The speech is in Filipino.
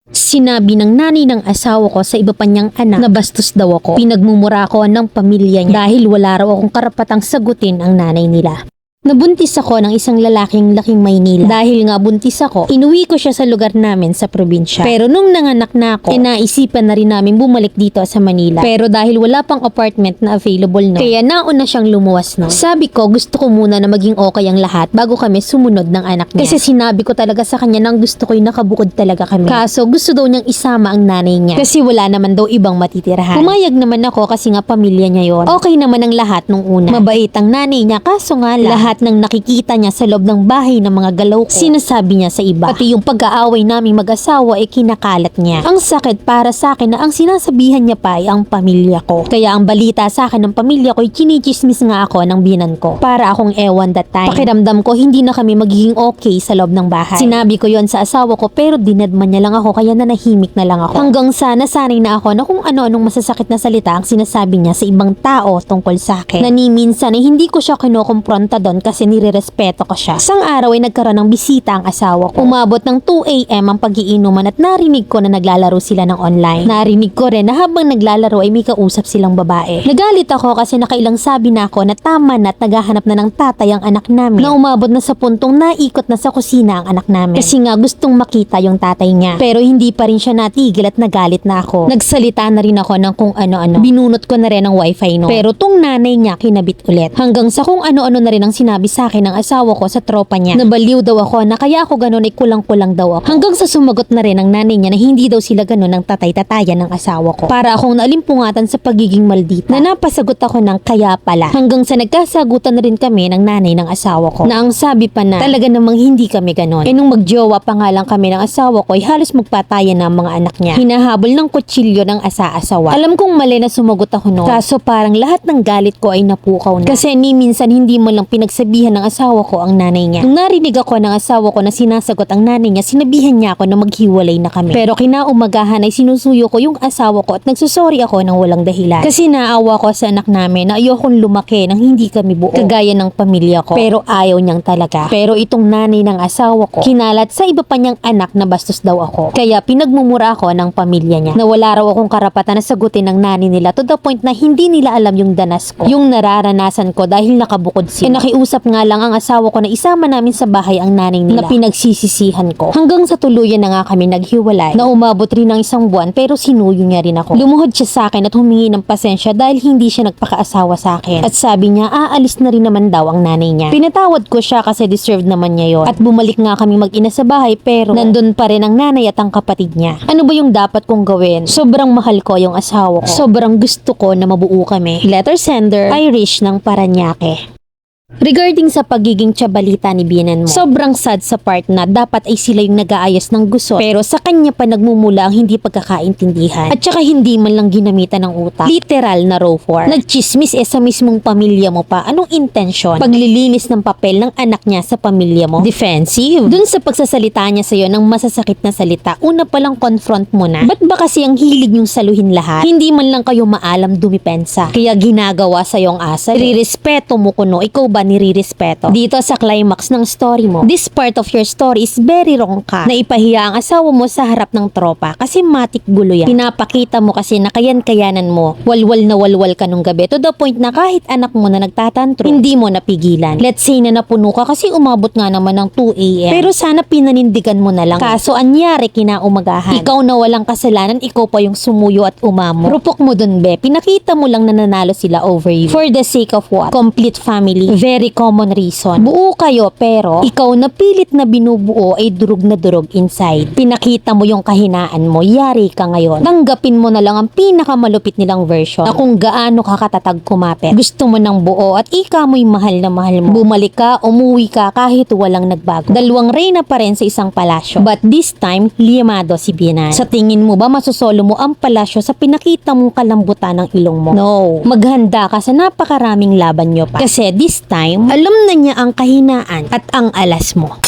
Sinabi ng nanay ng asawa ko sa iba pa niyang anak na bastos daw ako. Pinagmumura ko ng pamilya niya dahil wala raw akong karapatang sagutin ang nanay nila. Nabuntis ako ng isang lalaking laking Maynila. Dahil nga buntis ako, inuwi ko siya sa lugar namin sa probinsya. Pero nung nanganak na ako, naisipan na rin namin bumalik dito sa Manila. Pero dahil wala pang apartment na available no, kaya nauna siyang lumuwas no. Sabi ko gusto ko muna na maging okay ang lahat bago kami sumunod ng anak niya. Kasi sinabi ko talaga sa kanya nang gusto ko yung nakabukod talaga kami. Kaso gusto daw niyang isama ang nanay niya. Kasi wala naman daw ibang matitirahan. Pumayag naman ako kasi nga pamilya niya yon. Okay naman ang lahat nung una. Mabait ang nanay niya kaso nga lahat ng nakikita niya sa loob ng bahay ng mga galaw ko, sinasabi niya sa iba. Pati yung pag-aaway naming mag-asawa ay kinakalat niya. Ang sakit para sa akin na ang sinasabihan niya pa ay ang pamilya ko. Kaya ang balita sa akin ng pamilya ko ay chinichismis nga ako ng binan ko. Para akong ewan that time. Pakiramdam ko hindi na kami magiging okay sa loob ng bahay. Sinabi ko yon sa asawa ko pero dinadman niya lang ako kaya nanahimik na lang ako. Hanggang sanay na ako na kung ano-anong masasakit na salita ang sinasabi niya sa ibang tao tungkol sa akin. Na ni minsan ay hindi ko siya kinokompronta doon kasi nirerespeto ko siya. Isang araw ay nagkaroon ng bisita ang asawa ko. Umabot ng 2 AM ang pag-iinuman at narinig ko na naglalaro sila ng online. Narinig ko rin na habang naglalaro ay may kausap silang babae. Nagalit ako kasi nakailang sabi na ako na tama na at naghahanap na ng tatay ang anak namin. Na umabot na sa puntong naikot na sa kusina ang anak namin. Kasi nga gustong makita yung tatay niya. Pero hindi pa rin siya natigil at nagalit na ako. Nagsalita na rin ako ng kung ano-ano. Binunot ko na rin ang wifi no. Pero tong nanay niya kinabit ulit. Hanggang sa kung ano-ano na rin ang sinabi sa akin ng asawa ko sa tropa niya. Nabaliw daw ako na kaya ako ganun ay kulang-kulang daw ako. Hanggang sa sumagot na rin ang nanay niya na hindi daw sila ganun ng tatay-tatayan ng asawa ko. Para akong naalimpungatan sa pagiging maldita. Na napasagot ako ng kaya pala. Hanggang sa nagkasagutan na rin kami ng nanay ng asawa ko. Na ang sabi pa na talaga namang hindi kami ganun. E nung magjowa pa nga lang kami ng asawa ko ay halos magpatayan na ang mga anak niya. Hinahabol ng kutsilyo ng asa-asawa. Alam kong mali na sumagot ako noon. Kaso parang lahat ng galit ko ay napukaw na. Kasi ni minsan hindi mo lang pinagsabihan ng asawa ko ang nanay niya. Nung narinig ako ng asawa ko na sinasagot ang nanay niya, sinabihan niya ako na maghiwalay na kami. Pero kinaumagahan ay sinusuyo ko yung asawa ko at nagsusorry ako ng walang dahilan. Kasi naawa ko sa anak namin na ayokong lumaki nang hindi kami buo. Kagaya ng pamilya ko. Pero ayaw niyang talaga. Pero itong nanay ng asawa ko, kinalat sa iba pa niyang anak na bastos daw ako. Kaya pinagmumura ako ng pamilya niya. Na wala raw akong karapatan na sagutin ng nanay nila to the point na hindi nila alam yung danas ko. Yung nararanasan ko dahil nakabukod sila. Nakiusap nga lang ang asawa ko na isama namin sa bahay ang nanay nila na pinagsisisihan ko. Hanggang sa tuluyan na nga kami naghiwalay na umabot rin ng 1 buwan pero sinuyo niya rin ako. Lumuhod siya sa akin at humingi ng pasensya dahil hindi siya nagpakaasawa sa akin. At sabi niya aalis na rin naman daw ang nanay niya. Pinatawad ko siya kasi deserved naman niya yon. At bumalik nga kami mag-ina sa bahay pero nandun pa rin ang nanay at ang kapatid niya. Ano ba yung dapat kong gawin? Sobrang mahal ko yung asawa ko. Sobrang gusto ko na mabuo kami. Letter sender, Irish ng Paranaque. Regarding sa pagiging tsabalita ni biyenan mo, sobrang sad sa part na dapat ay sila yung nag-aayos ng gusto pero sa kanya pa nagmumula ang hindi pagkakaintindihan at saka hindi man lang ginamitan ng utak. Literal na raw for. Nagchismis sa mismong pamilya mo pa. Anong intensyon? Paglilinis ng papel ng anak niya sa pamilya mo? Defensive? Dun sa pagsasalita niya sa'yo ng masasakit na salita, una palang confront mo na. Ba't ba kasi ang hilig niyong saluhin lahat? Hindi man lang kayo maalam dumipensa. Kaya ginagawa sa'yo ang asal. Rirespeto mo kuno, ikaw ba nirirespeto? Dito sa climax ng story mo, this part of your story is very wrong ka na ipahiya ang asawa mo sa harap ng tropa kasi matik gulo yan. Pinapakita mo kasi na kayan-kayanan mo. Walwal na walwal ka nung gabi to the point na kahit anak mo na nagtatantro, hindi mo napigilan. Let's say na napuno ka kasi umabot nga naman ng 2 AM. Pero sana pinanindigan mo na lang. Kaso anyari kinaumagahan. Ikaw na walang kasalanan, ikaw pa yung sumuyo at umamo. Rupok mo dun be, pinakita mo lang na nanalo sila over you. For the sake of what? Complete family. Very common reason. Buo kayo pero ikaw na pilit na binubuo ay durog na durog inside. Pinakita mo yung kahinaan mo, yari ka ngayon. Tanggapin mo na lang ang pinakamalupit nilang version na kung gaano ka katatag kumapit. Gusto mo ng buo at ika mo'y mahal na mahal mo. Bumalik ka, umuwi ka kahit walang nagbago. Dalawang reyna pa rin sa isang palasyo. But this time, liyamado si biyenan. Sa tingin mo ba masosolo mo ang palasyo sa pinakita mong kalambutan ng ilong mo? No. Maghanda ka sa napakaraming laban nyo pa. Kasi this time, alam na niya ang kahinaan at ang alas mo.